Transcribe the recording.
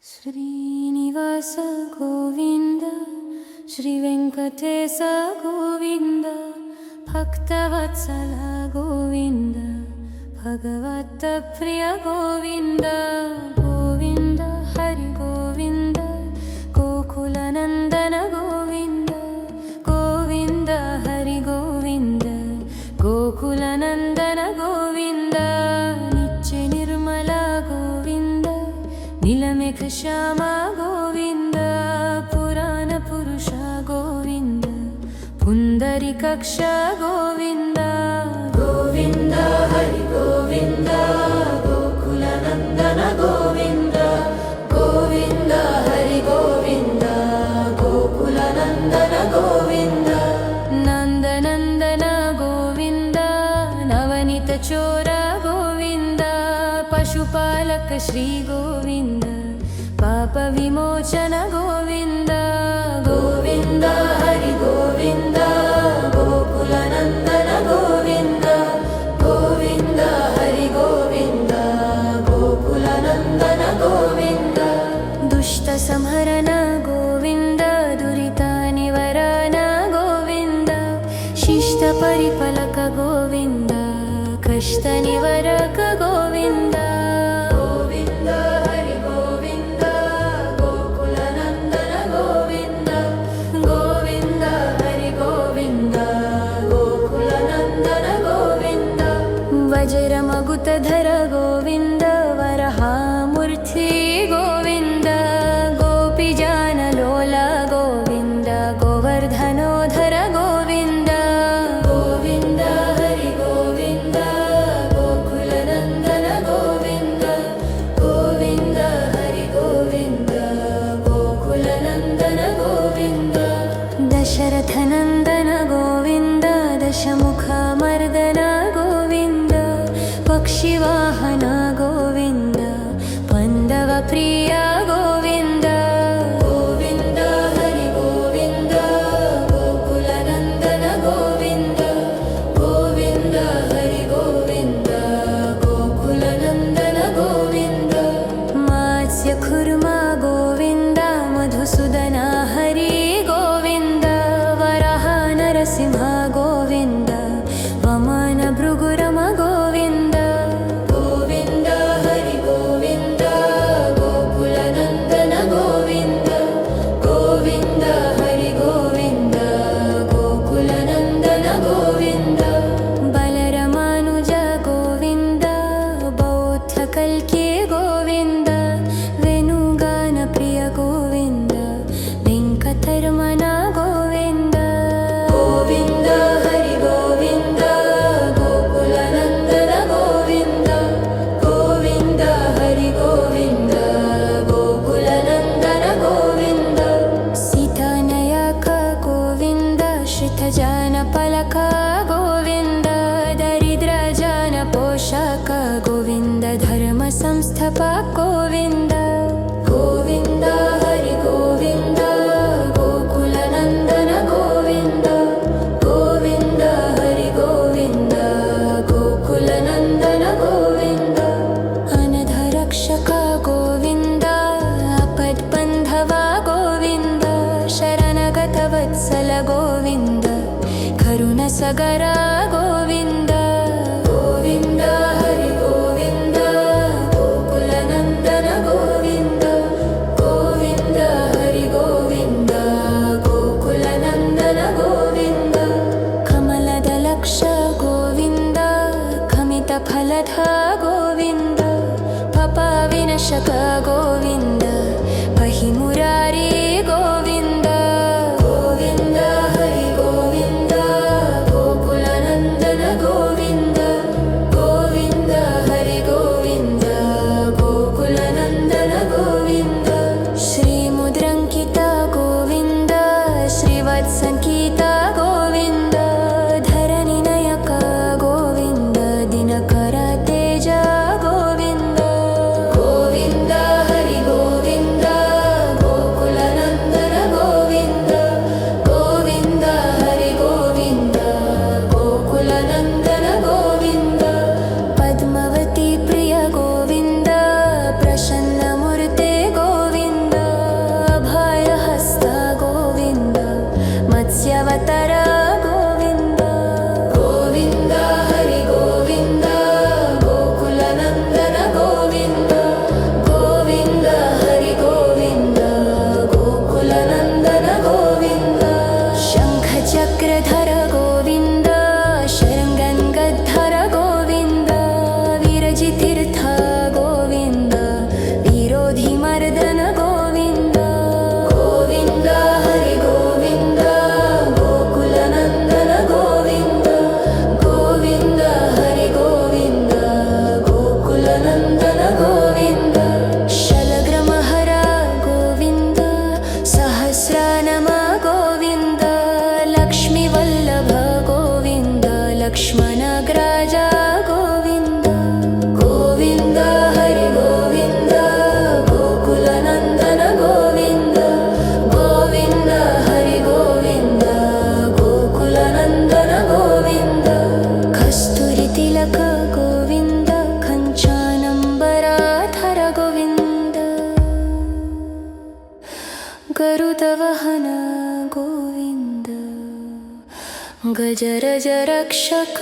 ಶ್ರೀನಿವಾಸ ಗೋವಿಂದ ಶ್ರೀ ವೆಂಕಟೇಶ ಗೋವಿಂದ ಭಕ್ತವತ್ಸಲ ಗೋವಿಂದ ಭಗವತ ಪ್ರಿಯ ಗೋವಿಂದ ಗೋವಿಂದ ಹರಿ ಗೋವಿಂದ ಗೋಕುಲನಂದನ ಗೋವಿಂದ ಗೋವಿಂದ ಹರಿ ಗೋವಿಂದ ಗೋಕುಲನಂದನ ಗೋವಿಂದ ನಿತ್ಯ ನಿರ್ಮಲ ಗೋವಿಂದ ನೀಲಮೇಘ ಶ್ಯಾಮ ಗೋವಿಂದ ಪುರಾಣ ಪುರುಷ ಗೋವಿಂದ ಪುಂಡರೀಕಾಕ್ಷ ಗೋವಿಂದ ಗೋವಿಂದ ಹರಿ ಗೋವಿಂದ ಗೋಕುಲನಂದನ ಗೋವಿಂದ ಗೋವಿಂದ ಹರಿ ಗೋವಿಂದ ಗೋಕುಲನಂದನ ಗೋವಿಂದ ನಂದನಂದನ ಗೋವಿಂದ ನವನಿತ ಚೋರ ಗೋವಿಂದ ಪಶುಪಾಲಕ ಶ್ರೀ ಗೋವಿಂದ ಪಾಪ ವಿಮೋಚನ ಗೋವಿಂದ ಗೋವಿಂದ ಹರಿ ಗೋವಿಂದ ಗೋಕುಲನಂದನ ಗೋವಿಂದ ಗೋವಿಂದ ಹರಿ ಗೋವಿಂದ ಗೋಕುಲನಂದನ ಗೋವಿಂದ ದುಷ್ಟ ಸಂಹರಣ ಗೋವಿಂದ ದುರಿತ ನಿವಾರಣ ಗೋವಿಂದ ಶಿಷ್ಟ ಪರಿಪಾಲಕ ಗೋವಿಂದ ಕಷ್ಟ ನಿವಾರಕ ಗೋವಿಂದ ಗೋವಿಂದ ಹರಿ ಗೋವಿಂದ ಗೋಕುಲನಂದನ ಗೋವಿಂದ ಗೋವಿಂದ ಹರಿ ಗೋವಿಂದ ಗೋಕುಲನಂದನ ಗೋವಿಂದ ವಜ್ರ ಮಗುತಧರ ಗೋವಿಂದ ವರಹಾಮೂರ್ತಿ ಗೋವಿಂದ ಗೋಪಿಜಾನ ಲೋಲ ಗೋವಿಂದ ಗೋವರ್ಧನೋಧರ ಗೋವಿಂದ ಗೋವಿಂದ ಹರಿ ಗೋವಿಂದ ಗೋಕುಲನಂದನ ಗೋವಿಂದ ಗೋವಿಂದ ಹರಿ ಗೋವಿಂದ ಗೋಕುಲನಂದನ ಗೋವಿಂದ ದಶರಥನಂದನ ಗೋವಿಂದ ದಶಮುಖ ಮರ್ದನ ಗೋವಿಂದ ಪಕ್ಷಿವಾಹನ ಗೋವಿಂದ ಪಂದವ ಪ್ರಿಯ ಗೋವಿಂದ ಗೋವಿಂದ ಹರಿ ಗೋವಿಂದ ಗೋಕುಲನಂದನ ಗೋವಿಂದ ಗೋವಿಂದ ಹರಿ ಗೋವಿಂದ ಗೋಕುಲನಂದನ ಗೋವಿಂದ ಮಾತ್ಸ್ಯ ಕುರ್ಮ ಗೋವಿಂದ ಮಧುಸೂದನ ಹರಿ ಗೋವಿಂದ ವರಹ ನರಸಿಂಹ ಗೋವಿಂದ ವಮನ ಭೃಗುರಮ ಗೋವಿಂದ ಗೋವಿಂದ ಹರಿ ಗೋವಿಂದ ಗೋಕುಲನಂದನ ಗೋವಿಂದ ಗೋವಿಂದ ಹರಿ ಗೋವಿಂದ ಗೋಕುಲನಂದನ ಗೋವಿಂದ ಬಲರಾಮಾನುಜ ಗೋವಿಂದ ಬೌದ್ಧ ಕಲ್ಕಿ ಗೋವಿಂದ ವೇಣುಗಾನ ಪ್ರಿಯ ಗೋವಿಂದ ವೆಂಕಟರಮಣ ಗೋವಿಂದ ಗೋವಿಂದ ಹರಿ ಗೋವಿಂದ ಗೋಕುಲನಂದನ ಗೋವಿಂದ ಗೋವಿಂದ ಹರಿ ಗೋವಿಂದ ಗೋಕುಲನಂದನ ಗೋವಿಂದ ಸೀತಾನಾಯಕ ಗೋವಿಂದ ಶ್ರಿತಜಾನ ಪಲಕ ಗೋವಿಂದ ದರಿದ್ರ ಜನ ಪೋಷಕ ಗೋವಿಂದ ಧರ್ಮ ಸಂಸ್ಥಾಪಕ ಗೋವಿಂದ ಗೋವಿಂದ ಹರಿ ಗೋವಿಂದ ಗೋಕುಲನಂದನ ಗೋವಿಂದ ಗೋವಿಂದ ಹರಿ ಗೋವಿಂದ ಗೋಕುಲನಂದನ ಗೋವಿಂದ ಅನಧ ರಕ್ಷಕ ಗೋವಿಂದ ಅಪದ್ಬಂಧವ ಗೋವಿಂದ ಶರಣಗತ ವತ್ಸಲ ಗೋವಿಂದ ಕರುಣ ಸಗರ ಗೋವಿಂದ ಗೋವಿಂದ ಹರಿ ಗೋವಿಂದ ಗೋಕುಲನಂದನ ಗೋವಿಂದ ಗೋವಿಂದ ಹರಿ ಗೋವಿಂದ ಗೋಕುಲನಂದನ ಗೋವಿಂದ ಕಮಲದ ಲಕ್ಷ ಗೋವಿಂದ ಖಮಿತ ಫಲಧ ಗೋವಿಂದ ಪಾಪ ವಿನಾಶಕ ಗೋವಿಂದ ಪಹಿಮುರಾರಿ ಗೋವಿಂದ ಗೋವಿಂದ ಹರಿ ಗೋವಿಂದ ಗೋಕುಲ गजरज रक्षक